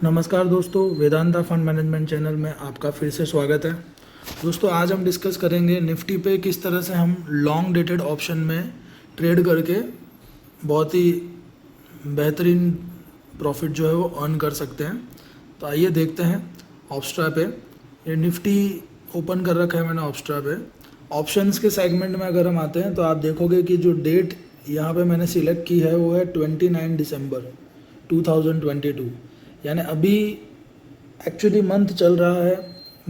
नमस्कार दोस्तों, Vedanta fund management channel में आपका फिर से स्वागत है। दोस्तों, आज हम डिस्कस करेंगे निफ्टी पे किस तरह से हम लॉन्ग डेटेड ऑप्शन में ट्रेड करके बहुत ही बेहतरीन प्रॉफिट जो है वो अर्न कर सकते हैं। तो आइए देखते हैं ऑप्स्ट्रा पे। ये निफ्टी ओपन कर रखा है मैंने ऑप्स्ट्रा पे। ऑप्शंस के सेगमेंट में अगर हम आते हैं तो आप देखोगे कि जो डेट यहाँ पे मैंने सिलेक्ट की है वो है 29 दिसंबर 2022, यानी अभी एक्चुअली मंथ चल रहा है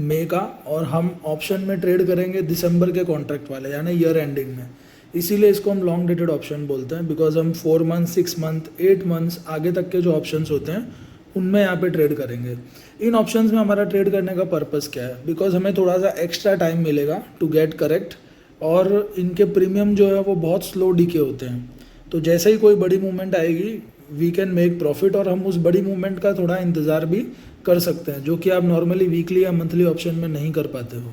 मई का और हम ऑप्शन में ट्रेड करेंगे दिसंबर के कॉन्ट्रैक्ट वाले यानी ईयर एंडिंग में। इसीलिए इसको हम लॉन्ग डेटेड ऑप्शन बोलते हैं, बिकॉज हम 4 मंथ 6 मंथ 8 मंथ्स आगे तक के जो ऑप्शंस होते हैं उनमें यहाँ पे ट्रेड करेंगे। इन ऑप्शंस में हमारा ट्रेड करने का पर्पस क्या है? बिकॉज हमें थोड़ा सा एक्स्ट्रा टाइम मिलेगा टू गेट करेक्ट, और इनके प्रीमियम जो है वो बहुत स्लो डीके होते हैं। तो जैसे ही कोई बड़ी मूवमेंट आएगी वी कैन मेक प्रॉफिट, और हम उस बड़ी मूवमेंट का थोड़ा इंतज़ार भी कर सकते हैं, जो कि आप नॉर्मली वीकली या मंथली ऑप्शन में नहीं कर पाते हो।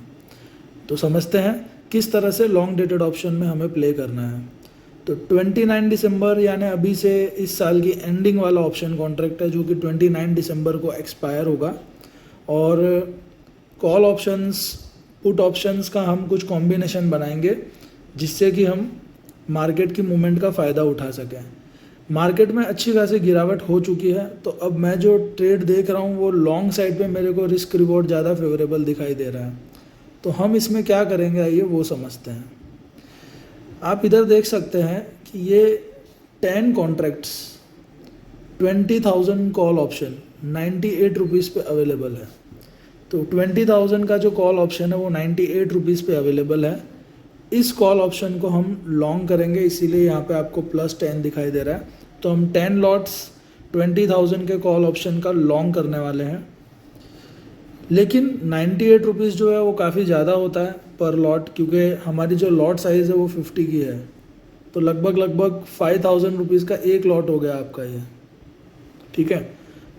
तो समझते हैं किस तरह से लॉन्ग डेटेड ऑप्शन में हमें प्ले करना है। तो 29 दिसंबर यानी अभी से इस साल की एंडिंग वाला ऑप्शन कॉन्ट्रैक्ट है, जो कि 29 दिसंबर को एक्सपायर होगा। और कॉल ऑप्शंस पुट ऑप्शंस का हम कुछ कॉम्बिनेशन बनाएंगे जिससे कि हम मार्केट की मूवमेंट का फ़ायदा उठा सकें। मार्केट में अच्छी खासी गिरावट हो चुकी है, तो अब मैं जो ट्रेड देख रहा हूँ वो लॉन्ग साइड पे मेरे को रिस्क रिवॉर्ड ज़्यादा फेवरेबल दिखाई दे रहा है। तो हम इसमें क्या करेंगे आइए वो समझते हैं। आप इधर देख सकते हैं कि ये 10 कॉन्ट्रैक्ट्स 20,000 कॉल ऑप्शन 98 रुपीज़ पे अवेलेबल है। तो 20,000 का जो कॉल ऑप्शन है वो 98 रुपीज़ पे अवेलेबल है। इस कॉल ऑप्शन को हम लॉन्ग करेंगे, इसीलिए यहाँ पे आपको +10 दिखाई दे रहा है। तो हम 10 लॉट्स 20,000 के कॉल ऑप्शन का लॉन्ग करने वाले हैं। लेकिन 98 रुपीज़ जो है वो काफ़ी ज़्यादा होता है पर लॉट, क्योंकि हमारी जो लॉट साइज़ है वो 50 की है। तो लगभग 5,000 रुपीज़ का एक लॉट हो गया आपका ये, ठीक है।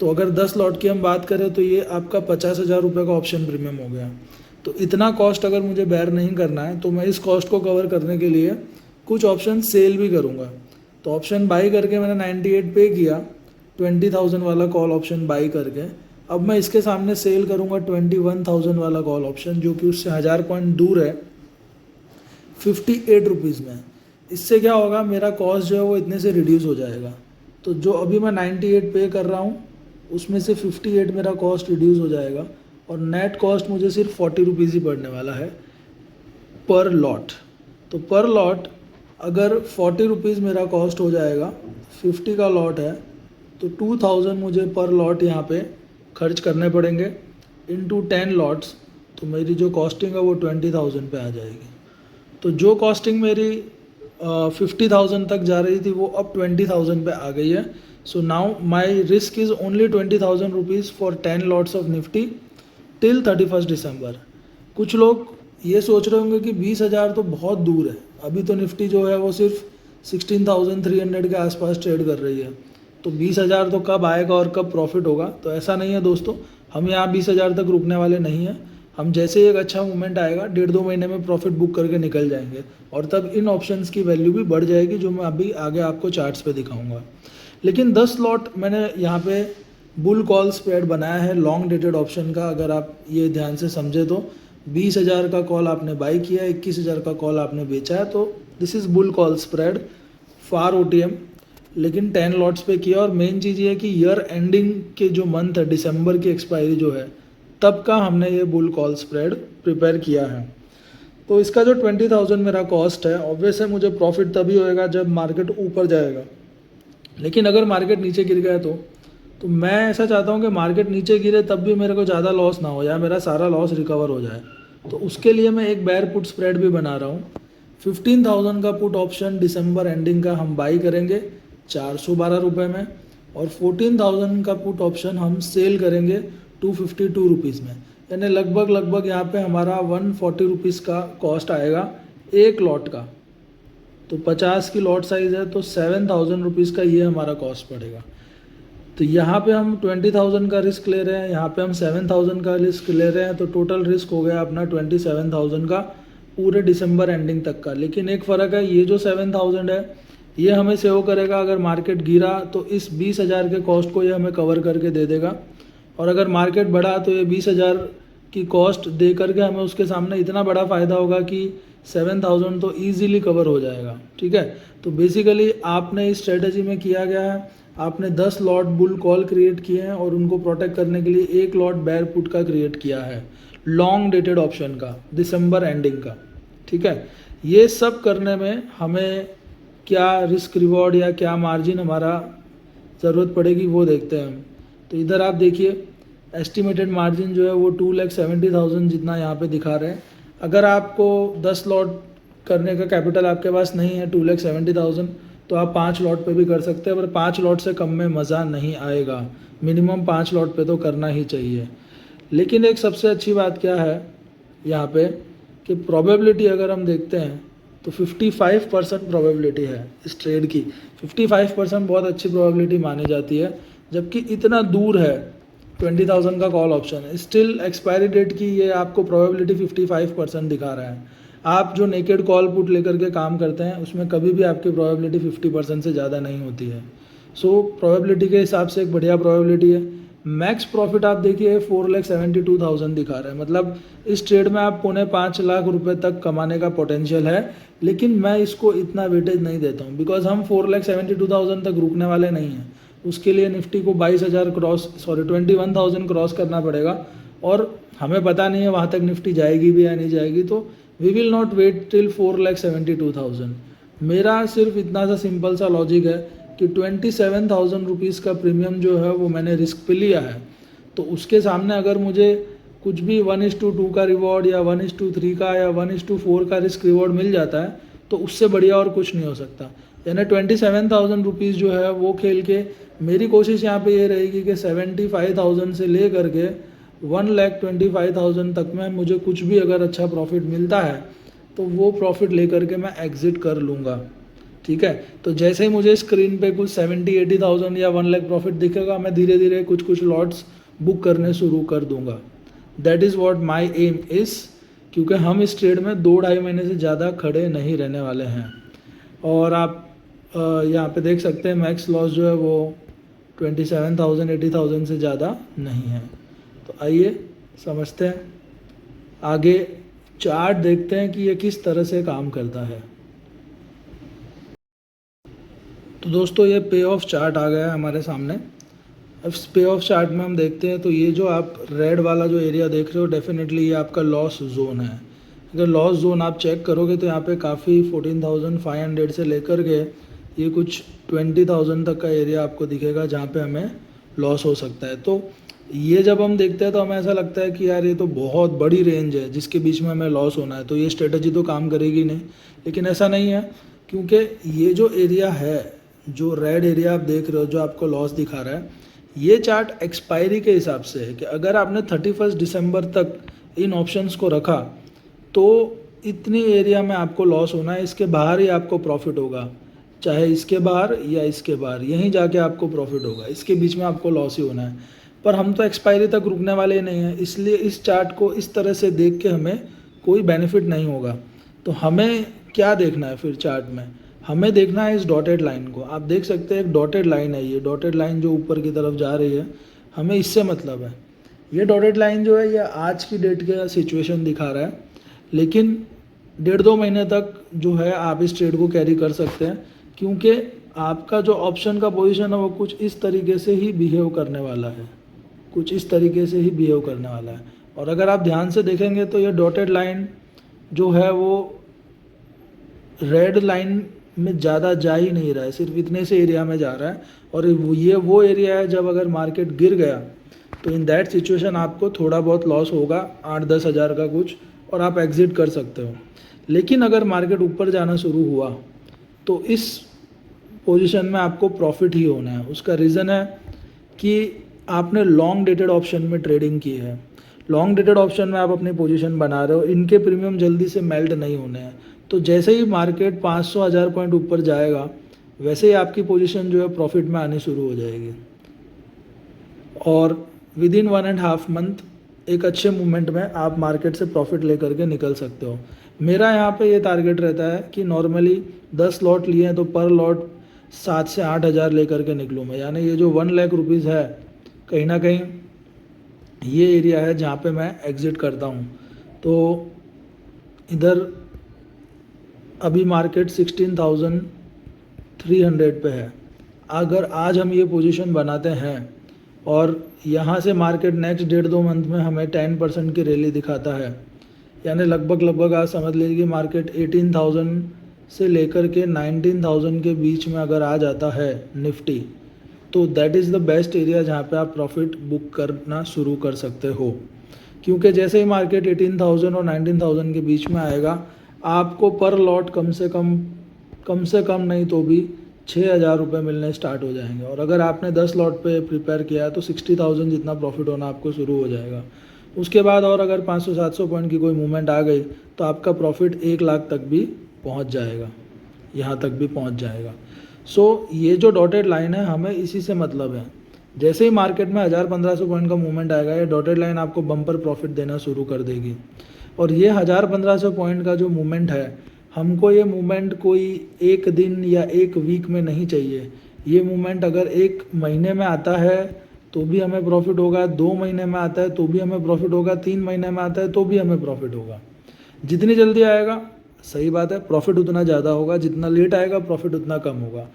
तो अगर 10 लॉट की हम बात करें तो ये आपका 50,000 रुपये का ऑप्शन प्रीमियम हो गया। तो इतना कॉस्ट अगर मुझे बेयर नहीं करना है तो मैं इस कॉस्ट को कवर करने के लिए कुछ ऑप्शन सेल भी करूँगा। तो ऑप्शन बाई करके मैंने 98 पे किया, 20,000 वाला कॉल ऑप्शन बाई करके। अब मैं इसके सामने सेल करूँगा 21,000 वाला कॉल ऑप्शन, जो कि उससे 1000 पॉइंट दूर है, 58 रुपीज़ में। इससे क्या होगा, मेरा कॉस्ट जो है वो इतने से रिड्यूस हो जाएगा। तो जो अभी मैं 98 पे कर रहा हूँ उसमें से 58 मेरा कॉस्ट रिड्यूस हो जाएगा, और नेट कॉस्ट मुझे सिर्फ 40 रुपीज़ ही पड़ने वाला है पर लॉट। तो पर लॉट अगर 40 रुपीज़ मेरा कॉस्ट हो जाएगा, 50 का लॉट है तो 2000 मुझे पर लॉट यहाँ पे खर्च करने पड़ेंगे इनटू 10 लॉट्स। तो मेरी जो कॉस्टिंग है वो 20,000 पे आ जाएगी। तो जो कॉस्टिंग मेरी 50,000 तक जा रही थी वो अब 20,000 पे आ गई है। So now my risk is only 20,000 rupees for 10 lots of Nifty till 31 दिसंबर। कुछ लोग ये सोच रहे होंगे कि 20,000 तो बहुत दूर है, अभी तो निफ्टी जो है वो सिर्फ 16,300 के आसपास ट्रेड कर रही है, तो 20,000 तो कब आएगा और कब प्रॉफिट होगा। तो ऐसा नहीं है दोस्तों, हम यहाँ 20,000 तक रुकने वाले नहीं हैं। हम जैसे ही एक अच्छा मूवमेंट आएगा 1.5-2 महीने में प्रॉफिट बुक करके निकल जाएंगे, और तब इन ऑप्शंस की वैल्यू भी बढ़ जाएगी, जो मैं अभी आगे आपको चार्ट्स पे दिखाऊंगा। लेकिन 10 लॉट मैंने यहाँ पे बुल कॉल स्प्रेड बनाया है लॉन्ग डेटेड ऑप्शन का। अगर आप ये ध्यान से समझे तो 20,000 का कॉल आपने बाई किया, 21,000 का कॉल आपने बेचा है, तो this is bull call spread for OTM। लेकिन 10 लॉट्स पे किया, और मेन चीज़ ये है कि ईयर एंडिंग के जो मंथ है, दिसंबर की एक्सपायरी जो है, तब का हमने ये बुल कॉल स्प्रेड प्रिपेयर किया है। तो इसका जो 20,000 मेरा कॉस्ट है, ऑब्वियस है मुझे प्रॉफिट तभी होएगा जब मार्केट ऊपर जाएगा। लेकिन अगर मार्केट नीचे गिर गया तो मैं ऐसा चाहता हूँ कि मार्केट नीचे गिरे तब भी मेरे को ज़्यादा लॉस ना हो, या मेरा सारा लॉस रिकवर हो जाए। तो उसके लिए मैं एक बेयर पुट स्प्रेड भी बना रहा हूँ। 15,000 का पुट ऑप्शन दिसंबर एंडिंग का हम बाई करेंगे 412 रुपये में, और 14,000 का पुट ऑप्शन हम सेल करेंगे 252 रुपीज़ में। यानी लगभग यहाँ पे हमारा 140 रुपीज़ का कॉस्ट आएगा एक लॉट का। तो 50 की लॉट साइज़ है तो 7,000 रुपीज़ का ये हमारा कॉस्ट पड़ेगा। तो यहाँ पे हम 20,000 का रिस्क ले रहे हैं, यहाँ पे हम 7,000 का रिस्क ले रहे हैं, तो टोटल रिस्क हो गया अपना 27,000 का पूरे दिसंबर एंडिंग तक का। लेकिन एक फ़र्क है, ये जो 7,000 है ये हमें सेव करेगा अगर मार्केट गिरा, तो इस 20,000 के कॉस्ट को ये हमें कवर करके दे देगा। और अगर मार्केट बढ़ा तो ये 20,000 की कॉस्ट दे करके हमें उसके सामने इतना बड़ा फ़ायदा होगा कि 7,000 तो ईजीली कवर हो जाएगा। ठीक है, तो बेसिकली आपने इस स्ट्रेटजी में किया गया है, आपने 10 लॉट बुल कॉल क्रिएट किए हैं और उनको प्रोटेक्ट करने के लिए 1 लॉट बेयर पुट का क्रिएट किया है, लॉन्ग डेटेड ऑप्शन का, दिसंबर एंडिंग का। ठीक है, ये सब करने में हमें क्या रिस्क रिवॉर्ड या क्या मार्जिन हमारा ज़रूरत पड़ेगी वो देखते हैं हम। तो इधर आप देखिए एस्टिमेटेड मार्जिन जो है वो 2,70,000 जितना यहाँ पे दिखा रहे हैं। अगर आपको 10 लॉट करने का कैपिटल आपके पास नहीं है 2,70,000, तो आप 5 लॉट पे भी कर सकते हैं, पर 5 लॉट से कम में मज़ा नहीं आएगा। मिनिमम 5 लॉट पे तो करना ही चाहिए। लेकिन एक सबसे अच्छी बात क्या है यहाँ पे कि प्रोबेबिलिटी अगर हम देखते हैं तो 55% प्रोबेबिलिटी है इस ट्रेड की। 55% बहुत अच्छी प्रोबेबिलिटी मानी जाती है, जबकि इतना दूर है 20,000 का कॉल ऑप्शन है। स्टिल एक्सपायरी डेट की ये आपको प्रोबेबिलिटी 55% दिखा रहा है। आप जो नेकेड कॉल पुट लेकर के काम करते हैं उसमें कभी भी आपकी प्रोबेबिलिटी 50% से ज़्यादा नहीं होती है। सो प्रोबेबिलिटी के हिसाब से एक बढ़िया प्रोबेबिलिटी है। मैक्स प्रॉफिट आप देखिए 4,72,000 दिखा रहा है, मतलब इस ट्रेड में आप 5.25 लाख रुपए तक कमाने का पोटेंशियल है। लेकिन मैं इसको इतना वेटेज नहीं देता हूँ, बिकॉज हम 4,72,000 तक रुकने वाले नहीं हैं। उसके लिए निफ्टी को 21,000 क्रॉस करना पड़ेगा, और हमें पता नहीं है वहाँ तक निफ्टी जाएगी भी या नहीं जाएगी। तो we will not wait till 4,72,000। मेरा सिर्फ इतना सा सिंपल सा लॉजिक है कि 27,000 रुपीज़ का प्रीमियम जो है वो मैंने रिस्क पे लिया है, तो उसके सामने अगर मुझे कुछ भी 1:2 का रिवॉर्ड या 1:3 का या 1:4 का रिस्क रिवॉर्ड मिल जाता है, तो उससे बढ़िया और कुछ नहीं हो सकता। यानी 27,000 रुपीज़ जो है वो खेल के मेरी कोशिश यहाँ पे ये रहेगी कि 75,000 से ले करके 1,25,000 तक में मुझे कुछ भी अगर अच्छा प्रॉफिट मिलता है तो वो प्रॉफिट ले करके मैं एग्ज़िट कर लूँगा। ठीक है, तो जैसे ही मुझे स्क्रीन पे कुछ 70,000-80,000 या 1 लाख प्रॉफिट दिखेगा, मैं धीरे धीरे कुछ कुछ लॉट्स बुक करने शुरू कर दूंगा। That is what my aim is, क्योंकि हम इस ट्रेड में 2-2.5 महीने से ज़्यादा खड़े नहीं रहने वाले हैं। और आप यहाँ पे देख सकते हैं मैक्स लॉस जो है वो 27,000-80,000 से ज़्यादा नहीं है। तो आइए समझते हैं आगे, चार्ट देखते हैं कि ये किस तरह से काम करता है। तो दोस्तों ये पे ऑफ चार्ट आ गया है हमारे सामने। अब इस पे ऑफ चार्ट में हम देखते हैं तो ये जो आप रेड वाला जो एरिया देख रहे हो, डेफिनेटली ये आपका लॉस जोन है। अगर लॉस जोन आप चेक करोगे तो यहाँ पे काफ़ी 14,500 से लेकर के ये कुछ 20,000 तक का एरिया आपको दिखेगा जहाँ पे हमें लॉस हो सकता है। तो ये जब हम देखते हैं तो हमें ऐसा लगता है कि यार ये तो बहुत बड़ी रेंज है जिसके बीच में हमें लॉस होना है, तो ये स्ट्रेटजी तो काम करेगी नहीं। लेकिन ऐसा नहीं है, क्योंकि ये जो एरिया है, जो रेड एरिया आप देख रहे हो जो आपको लॉस दिखा रहा है, ये चार्ट एक्सपायरी के हिसाब से है कि अगर आपने 31 दिसंबर तक इन ऑप्शंस को रखा तो इतनी एरिया में आपको लॉस होना है, इसके बाहर ही आपको प्रॉफिट होगा, चाहे इसके बाहर या इसके बाहर, यहीं जाके आपको प्रॉफिट होगा, इसके बीच में आपको लॉस ही होना है। पर हम तो एक्सपायरी तक रुकने वाले नहीं हैं, इसलिए इस चार्ट को इस तरह से देख के हमें कोई बेनिफिट नहीं होगा। तो हमें क्या देखना है फिर चार्ट में, हमें देखना है इस डॉटेड लाइन को। आप देख सकते हैं एक डॉटेड लाइन है, ये डॉटेड लाइन जो ऊपर की तरफ जा रही है, हमें इससे मतलब है। ये डॉटेड लाइन जो है ये आज की डेट का सिचुएशन दिखा रहा है, लेकिन 1.5-2 महीने तक जो है आप इस ट्रेड को कैरी कर सकते हैं, क्योंकि आपका जो ऑप्शन का पोजीशन है वो कुछ इस तरीके से ही बिहेव करने वाला है, कुछ इस तरीके से ही बिहेव करने वाला है। और अगर आप ध्यान से देखेंगे तो ये डॉटेड लाइन जो है वो रेड लाइन में ज़्यादा जा ही नहीं रहा है, सिर्फ इतने से एरिया में जा रहा है। और ये वो एरिया है जब अगर मार्केट गिर गया तो इन दैट सिचुएशन आपको थोड़ा बहुत लॉस होगा, 8-10 हज़ार का कुछ, और आप एग्जिट कर सकते हो। लेकिन अगर मार्केट ऊपर जाना शुरू हुआ तो इस पोजीशन में आपको प्रॉफिट ही होना है। उसका रीज़न है कि आपने लॉन्ग डेटेड ऑप्शन में ट्रेडिंग की है। लॉन्ग डेटेड ऑप्शन में आप अपनी पोजीशन बना रहे हो, इनके प्रीमियम जल्दी से मेल्ट नहीं होने हैं। तो जैसे ही मार्केट 500-1000 पॉइंट ऊपर जाएगा वैसे ही आपकी पोजीशन जो है प्रॉफिट में आनी शुरू हो जाएगी, और विद इन 1.5 मंथ एक अच्छे मूवमेंट में आप मार्केट से प्रॉफिट लेकर के निकल सकते हो। मेरा यहाँ पे ये टारगेट रहता है कि नॉर्मली 10 लॉट लिए हैं तो पर लॉट 7 से 8 हज़ार लेकर के निकलूँ मैं। यानी ये जो 1 लाख रुपीज़ है, कहीं ना कहीं ये एरिया है जहाँ पे मैं एग्ज़िट करता हूँ। तो इधर अभी मार्केट 16,300 पे है। अगर आज हम ये पोजीशन बनाते हैं और यहाँ से मार्केट नेक्स्ट 1.5-2 मंथ में हमें 10% की रैली दिखाता है, यानी लगभग आज समझ लीजिए कि मार्केट 18,000 से लेकर के 19,000 के बीच में अगर आ जाता है निफ्टी, तो that is the best area जहाँ पे आप प्रॉफिट बुक करना शुरू कर सकते हो। क्योंकि जैसे ही मार्केट 18,000 और 19,000 के बीच में आएगा, आपको पर लॉट कम से कम नहीं तो भी 6,000 रुपये मिलने स्टार्ट हो जाएंगे। और अगर आपने 10 लॉट पे प्रिपेयर किया है तो 60,000 जितना प्रॉफिट होना आपको शुरू हो जाएगा। उसके बाद और अगर 500-700 पॉइंट की कोई मूवमेंट आ गई तो आपका प्रॉफिट 1 लाख तक भी पहुंच जाएगा, यहाँ तक भी पहुंच जाएगा। सो ये जो डॉटेड लाइन है हमें इसी से मतलब है। जैसे ही मार्केट में 1,000-1,500 पॉइंट का मूवमेंट आएगा, ये डॉटेड लाइन आपको बम्पर प्रॉफिट देना शुरू कर देगी। और ये 1,000-1,500 पॉइंट का जो मूवमेंट है, हमको ये मूवमेंट कोई एक दिन या एक वीक में नहीं चाहिए। ये मूवमेंट अगर 1 महीने में आता है तो भी हमें प्रॉफिट होगा, 2 महीने में आता है तो भी हमें प्रॉफिट होगा, 3 महीने में आता है तो भी हमें प्रॉफिट होगा। जितनी जल्दी आएगा सही बात है, प्रॉफिट उतना ज़्यादा होगा, जितना लेट आएगा प्रॉफिट उतना कम होगा।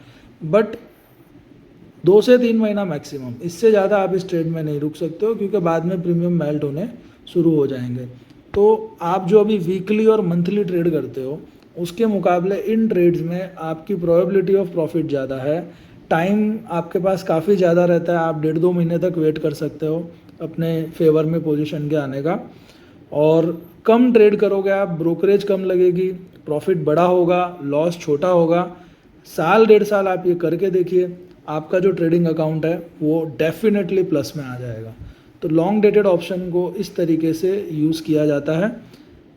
बट 2 से 3 महीना मैक्सिमम, इससे ज़्यादा आप इस ट्रेड में नहीं रुक सकते हो, क्योंकि बाद में प्रीमियम मेल्ट होने शुरू हो जाएंगे। तो आप जो अभी वीकली और मंथली ट्रेड करते हो, उसके मुकाबले इन ट्रेड्स में आपकी प्रोबेबिलिटी ऑफ प्रॉफिट ज़्यादा है। टाइम आपके पास काफ़ी ज़्यादा रहता है, आप 1.5-2 महीने तक वेट कर सकते हो अपने फेवर में पोजीशन के आने का। और कम ट्रेड करोगे आप, ब्रोकरेज कम लगेगी, प्रॉफिट बड़ा होगा, लॉस छोटा होगा। 1-1.5 साल आप ये करके देखिए, आपका जो ट्रेडिंग अकाउंट है वो डेफिनेटली प्लस में आ जाएगा। तो लॉन्ग डेटेड ऑप्शन को इस तरीके से यूज़ किया जाता है।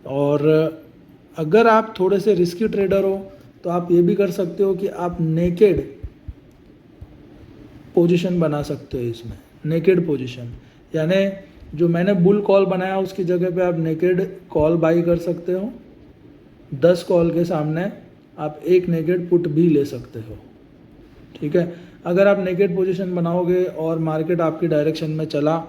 और अगर आप थोड़े से रिस्की ट्रेडर हो तो आप ये भी कर सकते हो कि आप नेकेड पोजीशन बना सकते हो इसमें। नेकेड पोजीशन यानी जो मैंने बुल कॉल बनाया उसकी जगह पे आप नेकेड कॉल बाई कर सकते हो। 10 कॉल के सामने आप एक नेकेड पुट भी ले सकते हो, ठीक है। अगर आप नेकेड पोजीशन बनाओगे और मार्केट आपकी डायरेक्शन में चला,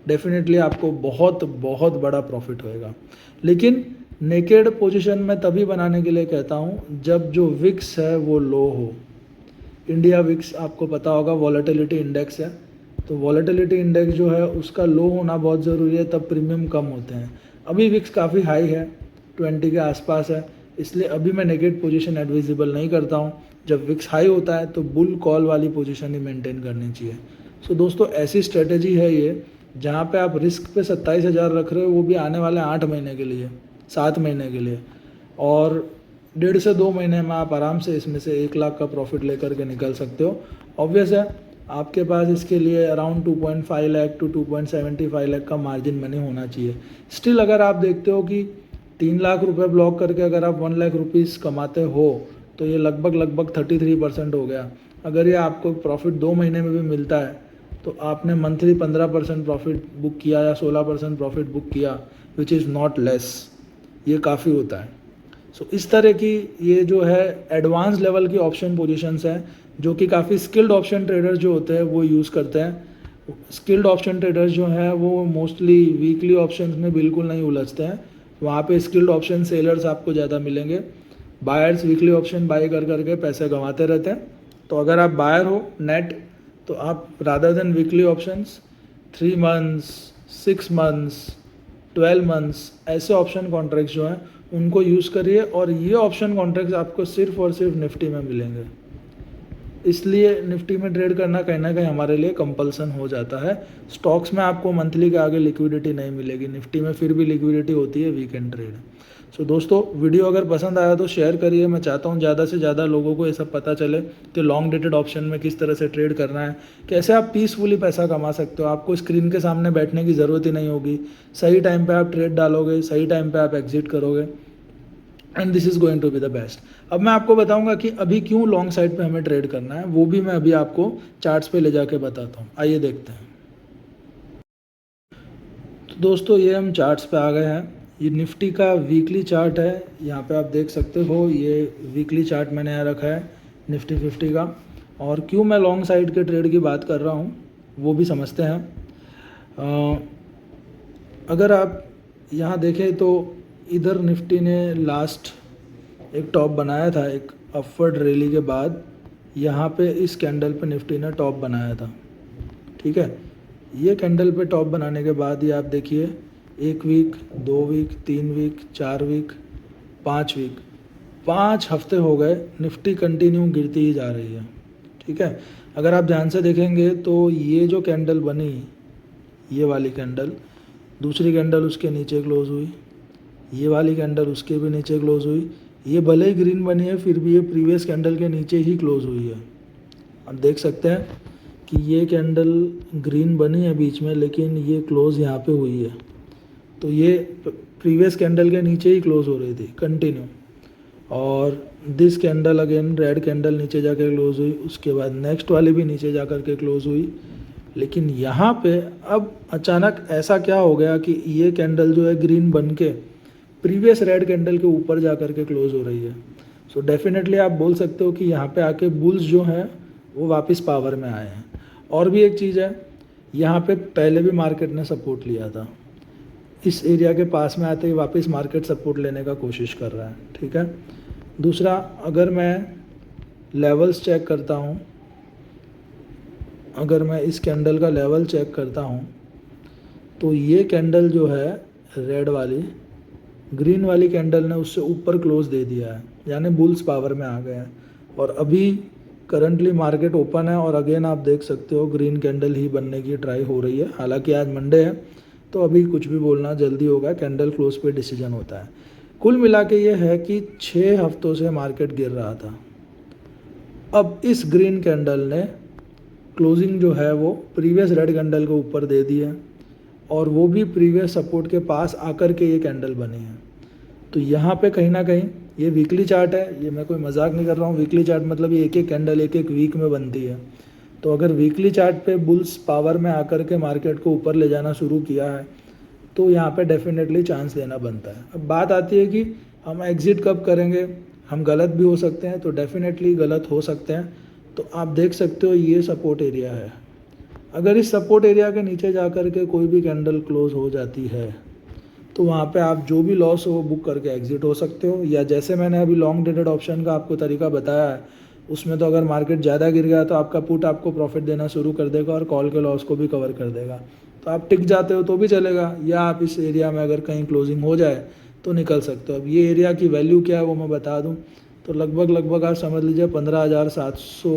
डेफिनेटली आपको बहुत बहुत बड़ा प्रॉफिट होएगा। लेकिन नेकेड पोजीशन में तभी बनाने के लिए कहता हूँ जब जो विक्स है वो लो हो। इंडिया विक्स आपको पता होगा वॉलेटिलिटी इंडेक्स है, तो वॉलेटिलिटी इंडेक्स जो है उसका लो होना बहुत ज़रूरी है, तब प्रीमियम कम होते हैं। अभी विक्स काफ़ी हाई है, 20 के आसपास है, इसलिए अभी मैं नेकेड पोजीशन एडवाइजेबल नहीं करता हूँ। जब विक्स हाई होता है तो बुल कॉल वाली पोजीशन ही मेंटेन करनी चाहिए। सो दोस्तों, ऐसी स्ट्रेटेजी है ये जहाँ पे आप रिस्क पे 27,000 रख रहे हो, वो भी आने वाले 8 महीने के लिए, 7 महीने के लिए, और 1.5 से 2 महीने में आप आराम से इसमें से 1 लाख का प्रॉफिट लेकर के निकल सकते हो। ऑब्वियस है आपके पास इसके लिए अराउंड 2.5 लाख टू 2.75 लाख का मार्जिन मनी होना चाहिए। स्टिल अगर आप देखते हो कि 3 लाख रुपए ब्लॉक करके अगर आप 1 लाख रुपीज़ कमाते हो तो ये लगभग 33% हो गया। अगर ये आपको प्रॉफिट 2 महीने में भी मिलता है तो आपने मंथली 15% प्रॉफिट बुक किया या 16% प्रॉफिट बुक किया, विच इज़ नॉट लेस। ये काफ़ी होता है। सो इस तरह की ये जो है एडवांस लेवल की ऑप्शन पोजीशंस हैं जो कि काफ़ी स्किल्ड ऑप्शन ट्रेडर्स जो होते हैं वो यूज़ करते हैं। स्किल्ड ऑप्शन ट्रेडर्स जो हैं वो मोस्टली वीकली ऑप्शंस में बिल्कुल नहीं उलझते हैं। वहाँ पे स्किल्ड ऑप्शन सेलर्स आपको ज़्यादा मिलेंगे। बायर्स वीकली ऑप्शन बाय कर करके पैसे गंवाते रहते हैं। तो अगर आप बायर हो नेट, तो आप rather than weekly options 3 months, 6 months, 12 months ऐसे ऑप्शन कॉन्ट्रैक्ट्स जो हैं उनको यूज़ करिए। और ये ऑप्शन कॉन्ट्रैक्ट्स आपको सिर्फ और सिर्फ निफ्टी में मिलेंगे, इसलिए निफ्टी में ट्रेड करना कहीं ना कहीं हमारे लिए कंपल्सन हो जाता है। स्टॉक्स में आपको मंथली के आगे लिक्विडिटी नहीं मिलेगी, निफ्टी में फिर भी लिक्विडिटी होती है वीकेंड ट्रेड। सो दोस्तों, वीडियो अगर पसंद आया तो शेयर करिए। मैं चाहता हूँ ज़्यादा से ज़्यादा लोगों को ये सब पता चले कि लॉन्ग डेटेड ऑप्शन में किस तरह से ट्रेड करना है, कैसे आप पीसफुली पैसा कमा सकते हो। आपको स्क्रीन के सामने बैठने की ज़रूरत ही नहीं होगी, सही टाइम पर आप ट्रेड डालोगे, सही टाइम पर आप एग्जिट करोगे, and this is going to be the best. अब मैं आपको बताऊंगा कि अभी क्यों लॉन्ग साइड पे हमें ट्रेड करना है, वो भी मैं अभी आपको चार्ट्स पे ले जाके बताता हूँ। आइए देखते हैं। तो दोस्तों, ये हम चार्ट्स पे आ गए हैं। ये निफ्टी का वीकली चार्ट है, यहाँ पे आप देख सकते हो। ये वीकली चार्ट मैंने यहाँ रखा है निफ्टी 50 का। और क्यों मैं लॉन्ग साइड के ट्रेड की बात कर रहा हूँ वो भी समझते हैं। अगर आप यहाँ देखें तो इधर निफ्टी ने लास्ट एक टॉप बनाया था, एक अपवर्ड रैली के बाद यहाँ पे इस कैंडल पे निफ्टी ने टॉप बनाया था, ठीक है। ये कैंडल पे टॉप बनाने के बाद ये आप देखिए 1 week, 2 week, 3 week, 4 week, 5 week, 5 हफ्ते हो गए निफ्टी कंटिन्यू गिरती ही जा रही है, ठीक है। अगर आप ध्यान से देखेंगे तो ये जो कैंडल बनी, ये वाली कैंडल, दूसरी कैंडल उसके नीचे क्लोज हुई, ये वाली कैंडल उसके भी नीचे क्लोज हुई, ये भले ही ग्रीन बनी है फिर भी ये प्रीवियस कैंडल के नीचे ही क्लोज हुई है। आप देख सकते हैं कि ये कैंडल ग्रीन बनी है बीच में, लेकिन ये क्लोज यहाँ पे हुई है, तो ये प्रीवियस कैंडल के नीचे ही क्लोज हो रही थी कंटिन्यू। और this candle again red candle नीचे जाकर क्लोज हुई, उसके बाद नेक्स्ट वाली भी नीचे जा कर के क्लोज हुई। लेकिन यहाँ पे अब अचानक ऐसा क्या हो गया कि ये कैंडल जो है ग्रीन बन के प्रीवियस रेड कैंडल के ऊपर जा कर के क्लोज हो रही है। सो डेफिनेटली आप बोल सकते हो कि यहाँ पे आके बुल्स जो हैं वो वापस पावर में आए हैं। और भी एक चीज़ है, यहाँ पे पहले भी मार्केट ने सपोर्ट लिया था, इस एरिया के पास में आते ही वापस मार्केट सपोर्ट लेने का कोशिश कर रहा है, ठीक है। दूसरा, अगर मैं लेवल्स चेक करता हूँ, अगर मैं इस कैंडल का लेवल चेक करता हूँ तो ये कैंडल जो है रेड वाली, ग्रीन वाली कैंडल ने उससे ऊपर क्लोज दे दिया है, यानी बुल्स पावर में आ गए हैं। और अभी करंटली मार्केट ओपन है और अगेन आप देख सकते हो ग्रीन कैंडल ही बनने की ट्राई हो रही है। हालांकि आज मंडे है तो अभी कुछ भी बोलना जल्दी होगा, कैंडल क्लोज पे डिसीजन होता है। कुल मिला के ये है कि 6 हफ्तों से मार्केट गिर रहा था, अब इस ग्रीन कैंडल ने क्लोजिंग जो है वो प्रीवियस रेड कैंडल के ऊपर दे दी है, और वो भी प्रीवियस सपोर्ट के पास आकर के ये कैंडल बनी है। तो यहाँ पे कहीं ना कहीं ये वीकली चार्ट है, ये मैं कोई मजाक नहीं कर रहा हूँ। वीकली चार्ट मतलब ये एक एक कैंडल एक एक वीक में बनती है। तो अगर वीकली चार्ट पे बुल्स पावर में आकर के मार्केट को ऊपर ले जाना शुरू किया है तो यहाँ पे डेफिनेटली चांस लेना बनता है। अब बात आती है कि हम एग्ज़िट कब करेंगे, हम गलत भी हो सकते हैं, तो डेफिनेटली गलत हो सकते हैं। तो आप देख सकते हो ये सपोर्ट एरिया है, अगर इस सपोर्ट एरिया के नीचे जा कर के कोई भी कैंडल क्लोज हो जाती है तो वहाँ पे आप जो भी लॉस हो वो बुक करके एग्जिट हो सकते हो। या जैसे मैंने अभी लॉन्ग डेटेड ऑप्शन का आपको तरीका बताया है, उसमें तो अगर मार्केट ज़्यादा गिर गया तो आपका पुट आपको प्रॉफिट देना शुरू कर देगा और कॉल के लॉस को भी कवर कर देगा, तो आप टिक जाते हो तो भी चलेगा। या आप इस एरिया में अगर कहीं क्लोजिंग हो जाए तो निकल सकते हो। अब ये एरिया की वैल्यू क्या है वो मैं बता दूँ तो लगभग आप समझ लीजिए 15,700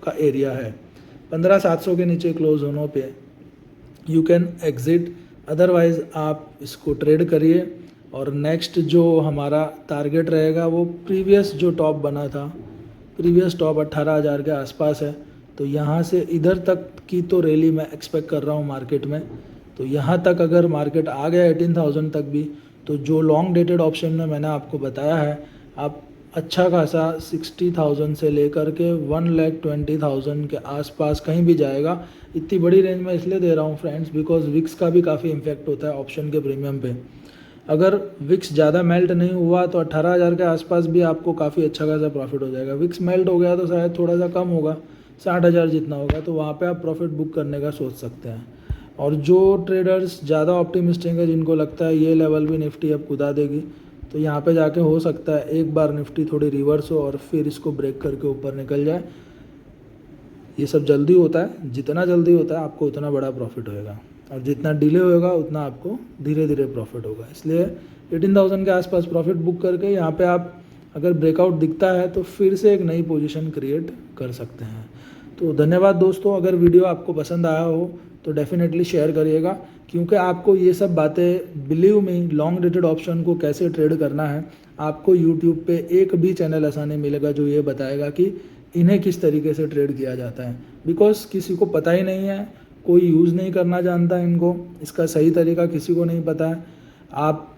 का एरिया है। 15,700 के नीचे क्लोज होने पे यू कैन एग्जिट, अदरवाइज़ आप इसको ट्रेड करिए। और नेक्स्ट जो हमारा टारगेट रहेगा वो प्रीवियस जो टॉप बना था, प्रीवियस टॉप 18,000 के आसपास है, तो यहाँ से इधर तक की तो रैली मैं एक्सपेक्ट कर रहा हूँ मार्केट में। तो यहाँ तक अगर मार्केट आ गया 18,000 तक भी, तो जो लॉन्ग डेटेड ऑप्शन में मैंने आपको बताया है, आप अच्छा खासा 60,000 से लेकर के 1,20,000 के आसपास कहीं भी जाएगा। इतनी बड़ी रेंज में इसलिए दे रहा हूँ फ्रेंड्स बिकॉज विक्स का भी काफ़ी इम्पैक्ट होता है ऑप्शन के प्रीमियम पे। अगर विक्स ज़्यादा मेल्ट नहीं हुआ तो 18,000 के आसपास भी आपको काफ़ी अच्छा खासा प्रॉफिट हो जाएगा। विक्स मेल्ट हो गया तो शायद थोड़ा सा कम होगा, 60,000 जितना होगा, तो वहाँ पे आप प्रॉफिट बुक करने का सोच सकते हैं। और जो ट्रेडर्स ज़्यादा ऑप्टिमिस्टिक है, जिनको लगता है ये लेवल भी निफ्टी अब कुदा देगी, तो यहाँ पे जाके हो सकता है एक बार निफ्टी थोड़ी रिवर्स हो और फिर इसको ब्रेक करके ऊपर निकल जाए। ये सब जल्दी होता है, जितना जल्दी होता है आपको उतना बड़ा प्रॉफिट होएगा, और जितना डिले होएगा उतना आपको धीरे धीरे प्रॉफिट होगा। इसलिए 18,000 के आसपास प्रॉफिट बुक करके यहाँ पे आप अगर ब्रेकआउट दिखता है तो फिर से एक नई पोजीशन क्रिएट कर सकते हैं। तो धन्यवाद दोस्तों, अगर वीडियो आपको पसंद आया हो तो डेफिनेटली शेयर करिएगा, क्योंकि आपको ये सब बातें, believe me, long dated option को कैसे ट्रेड करना है आपको यूट्यूब पे एक भी चैनल ऐसा नहीं मिलेगा जो ये बताएगा कि इन्हें किस तरीके से ट्रेड किया जाता है। बिकॉज किसी को पता ही नहीं है, कोई यूज़ नहीं करना जानता इनको, इसका सही तरीका किसी को नहीं पता है। आप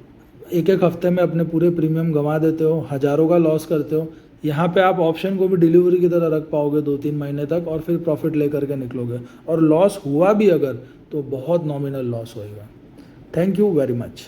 एक एक हफ्ते में अपने पूरे प्रीमियम गंवा देते हो, हज़ारों का लॉस करते हो। यहाँ पे आप ऑप्शन को भी डिलीवरी की तरह रख पाओगे 2-3 महीने तक और फिर प्रॉफिट लेकर के निकलोगे, और लॉस हुआ भी अगर तो बहुत नॉमिनल लॉस होएगा। Thank you very much.